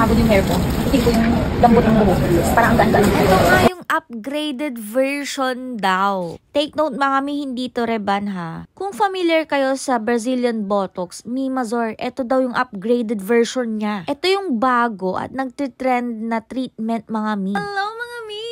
pagod yung hair ko. Hindi ko yung lambot ng buhok. Parang ang gaan-gaan. Ito nga yung upgraded version daw. Take note mga mi, hindi to reban ha. Kung familiar kayo sa Brazilian Botox, Mimazor, ito daw yung upgraded version niya. Ito yung bago at nagtitrend na treatment mga mi. Hello mga mi!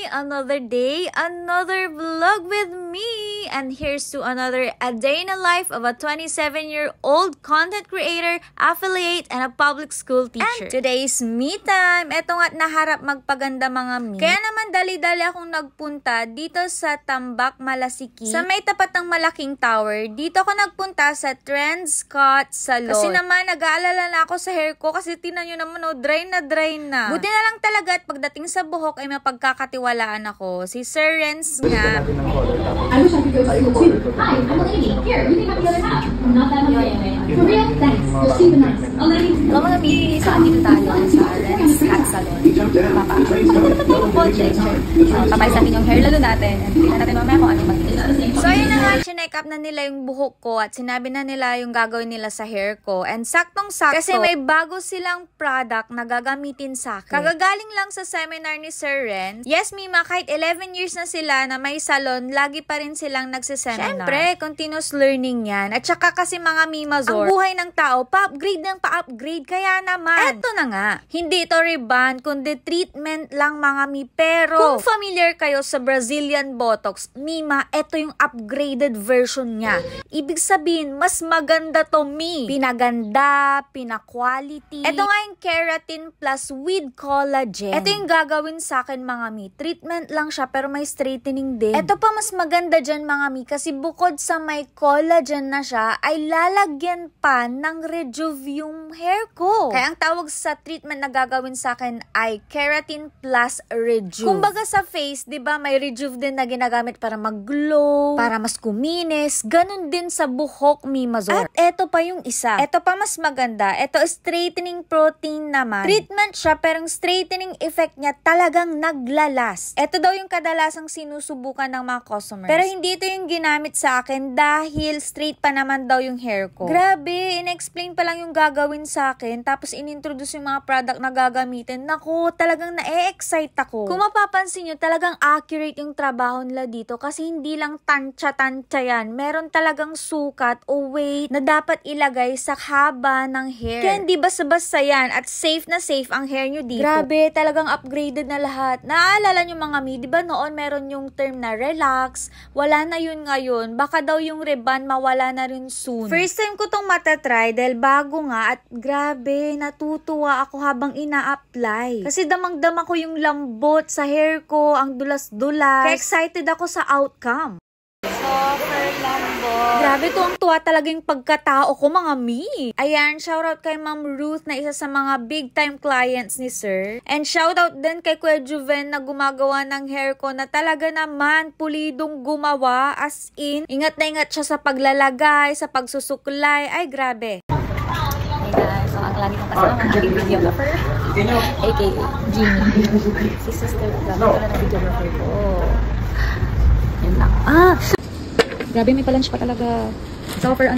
Another day, another vlog with me. And here's to another a day in the life of a 27-year-old content creator, affiliate, and a public school teacher. And today's me time. Eto nga't naharap magpaganda mga mi. Kaya naman dali-dali akong nagpunta dito sa Tambak, Malasiki. Sa may tapat ng malaking tower, dito ako nagpunta sa Trends Cut Salon. Kasi naman nag-aalala na ako sa hair ko kasi tinan nyo naman dry na dry na. Buti na lang talaga at pagdating sa buhok ay mapagkakatiwalaan ako. Si Sir Renz nga. I wish I could go to school too. Hi, I'm a lady. Here, you can have the other half. I'm not that hungry. For real? Thanks. You're super nice. A lady. Hello mga mi, saan dito tayo sa Renz Cut Salon. Papay sa atin yung hair lalo natin. And tingnan natin mamaya kung ano yung magiging. So ayun na nga, chinek up na nila yung buhok ko at sinabi na nila yung gagawin nila sa hair ko. And saktong-sakto, kasi may bago silang product na gagamitin sa akin. Kagagaling lang sa seminar ni Sir Renz. Yes, Mima, kahit 11 years na sila na may salon, lagi pa rin silang nagsiseminar. Siyempre, continuous learning yan. At saka kasi mga Mimazor, ang buhay ng tao, pa-upgrade ng pa-upgrade. Kaya naman, eto na nga, hindi ito reban, kundi treatment lang mga mi. Pero, kung familiar kayo sa Brazilian Botox, Mima, eto yung upgraded version niya. Ibig sabihin, mas maganda to mi. Pinaganda, pina-quality. Eto nga yung Keratin Plus with Collagen. Eto yung gagawin sa akin mga mi. Treatment lang siya pero may straightening din. Eto pa mas maganda dyan mga mi kasi bukod sa may collagen na siya ay lalagyan pa ng Rejuve yung hair ko. Kaya ang tawag sa treatment na gagawin sa akin ay Keratin Plus Rejuve. Kumbaga sa face, 'di ba, may Rejuve din na ginagamit para mag-glow, para mas kuminis. Ganun din sa buhok, Mimazor. At eto pa yung isa. Eto pa mas maganda. Eto straightening protein naman. Treatment siya pero yung straightening effect niya talagang naglalas. Eto daw yung kadalasang sinusubukan ng mga customers. Pero hindi ito yung ginamit sa akin dahil straight pa naman daw yung hair ko. Grabe, in-explain pa lang yung gagawin sa akin tapos in-introduce yung mga product na gagamitin. Naku, talagang na-excite ako. Kung mapapansin nyo, talagang accurate yung trabaho nila dito kasi hindi lang tansya-tansya yan. Meron talagang sukat o weight na dapat ilagay sa haba ng hair. Kaya hindi basta-basta yan at safe na safe ang hair nyo dito. Grabe, talagang upgraded na lahat. Naaalala nyo mga mi, di ba noon meron yung term na relax, wala na yun ngayon. Baka daw yung reban mawala na rin soon. First time ko tong matatry dahil bago nga at grabe, natutuwa ako habang ina-apply. Kasi damang-dama ko yung lambot sa hair ko, ang dulas-dulas. Kaya excited ako sa outcome. Super lambot. Grabe, tuwang-tuwa talaga yung pagkatao ko mga mi. Ayan, shoutout kay Ma'am Ruth na isa sa mga big time clients ni Sir. And shoutout din kay Kuya Juven na gumagawa ng hair ko na talaga naman pulidong gumawa, as in, ingat na ingat siya sa paglalagay, sa pagsusuklay. Ay, grabe. Hey guys, so ang lagi kong kasama ang aking videographer, aka Jeannie. Si sister, grabe pala ng videographer ko. Yun lang. Grabe, may pa-lunch pa talaga. Super,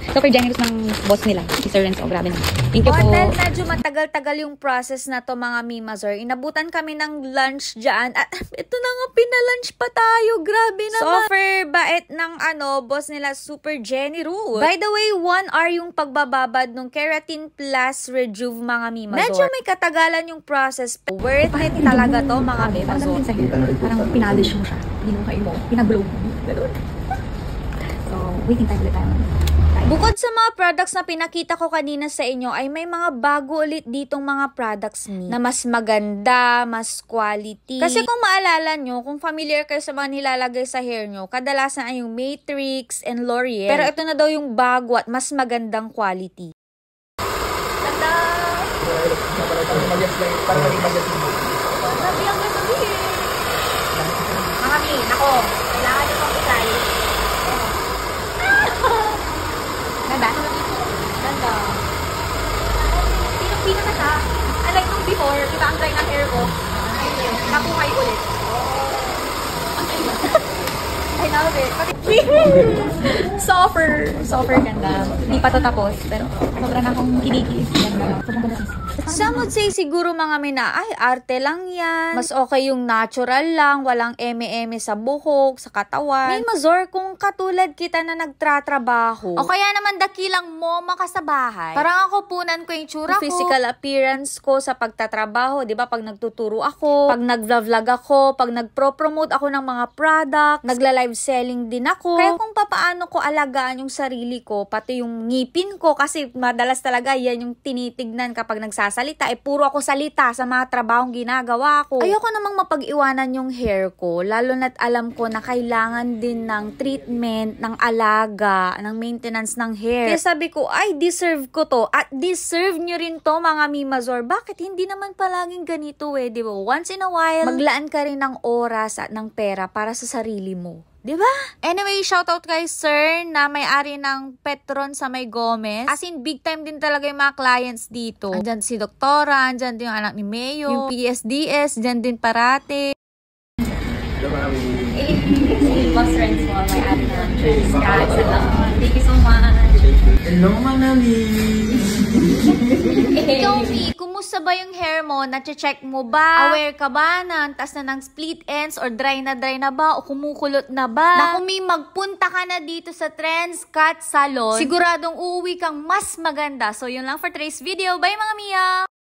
super generous ng boss nila, si Sir Renz. Grabe na. Thank you po. Dahil medyo matagal-tagal yung process na to mga Mimazor, inabutan kami ng lunch dyan. At ito na nga, pinalunch pa tayo. Grabe naman. Super bait ng boss nila, super generous. By the way, 1 hour yung pagbababad ng Keratin Plus Rejuve mga Mimazor. Medyo may katagalan yung process. Worth it talaga to mga Mimazor. Parang pinalish mo siya. Hinukay mo. Pinag-glow mo. Ganun. So, waiting time ulit tayo. Bukod sa mga products na pinakita ko kanina sa inyo, ay may mga bago ulit ditong mga products na mas maganda, mas quality. Kasi kung maalala nyo, kung familiar kayo sa mga nilalagay sa hair nyo, kadalasan ay yung Matrix and L'Oreal. Pero ito na daw yung bago at mas magandang quality. Tanda! Sabi ang sabihin. Mga mi, nako, kailangan nyo pang itay. Ganda? Ganda. Pinong-pino na siya. Unlike nung before, kita ang dry ng hair ko. Nabuhay ulit. Ay, love it. Softer ganda. Hindi pa to tapos, pero sobrang akong kinikis. Ganda. Sobrang ganda. Some would say siguro mga mina, ay, arte lang yan. Mas okay yung natural lang, walang eme-eme sa buhok, sa katawan. May mazor kung katulad kita na nagtratrabaho. O kaya naman dakilang mo makasabahay. Parang ako punan ko yung tsura ko. Physical appearance ko sa pagtatrabaho, di ba? Pag nagtuturo ako, pag nag-vlog ako, pag nagpro-promote ako ng mga product, nagla-live selling din ako. Kaya kung papaano ko alagaan yung sarili ko, pati yung ngipin ko, kasi madalas talaga yan yung tinitignan kapag nagsasalita, puro ako salita sa mga trabahong ginagawa ko. Ayoko namang mapag-iwanan yung hair ko, lalo na't alam ko na kailangan din ng treatment, ng alaga, ng maintenance ng hair. Kaya sabi ko, ay, deserve ko to. At deserve nyo rin to, mga Mimazor. Bakit? Hindi naman palaging ganito di ba? Once in a while, maglaan ka rin ng oras at ng pera para sa sarili mo. Diba? Anyway, shoutout kay Sir na may-ari ng Petron sa May Gomez. As in, big time din talaga yung mga clients dito. Andyan si Doktora, andyan din yung anak ni Mayo, yung PSDS, andyan din parate. Boss friends mo, may-ari ng Trends. Thank you so much. Hello, Manami! Ikaw, Mi, kumusta ba yung hair mo? Nache-check mo ba? Aware ka ba na ang taas na ng split ends or dry na ba? O kumukulot na ba? Na kung Mi, magpunta ka na dito sa Trends Cut Salon, siguradong uuwi kang mas maganda. So, yun lang for today's video. Bye, mga Mia!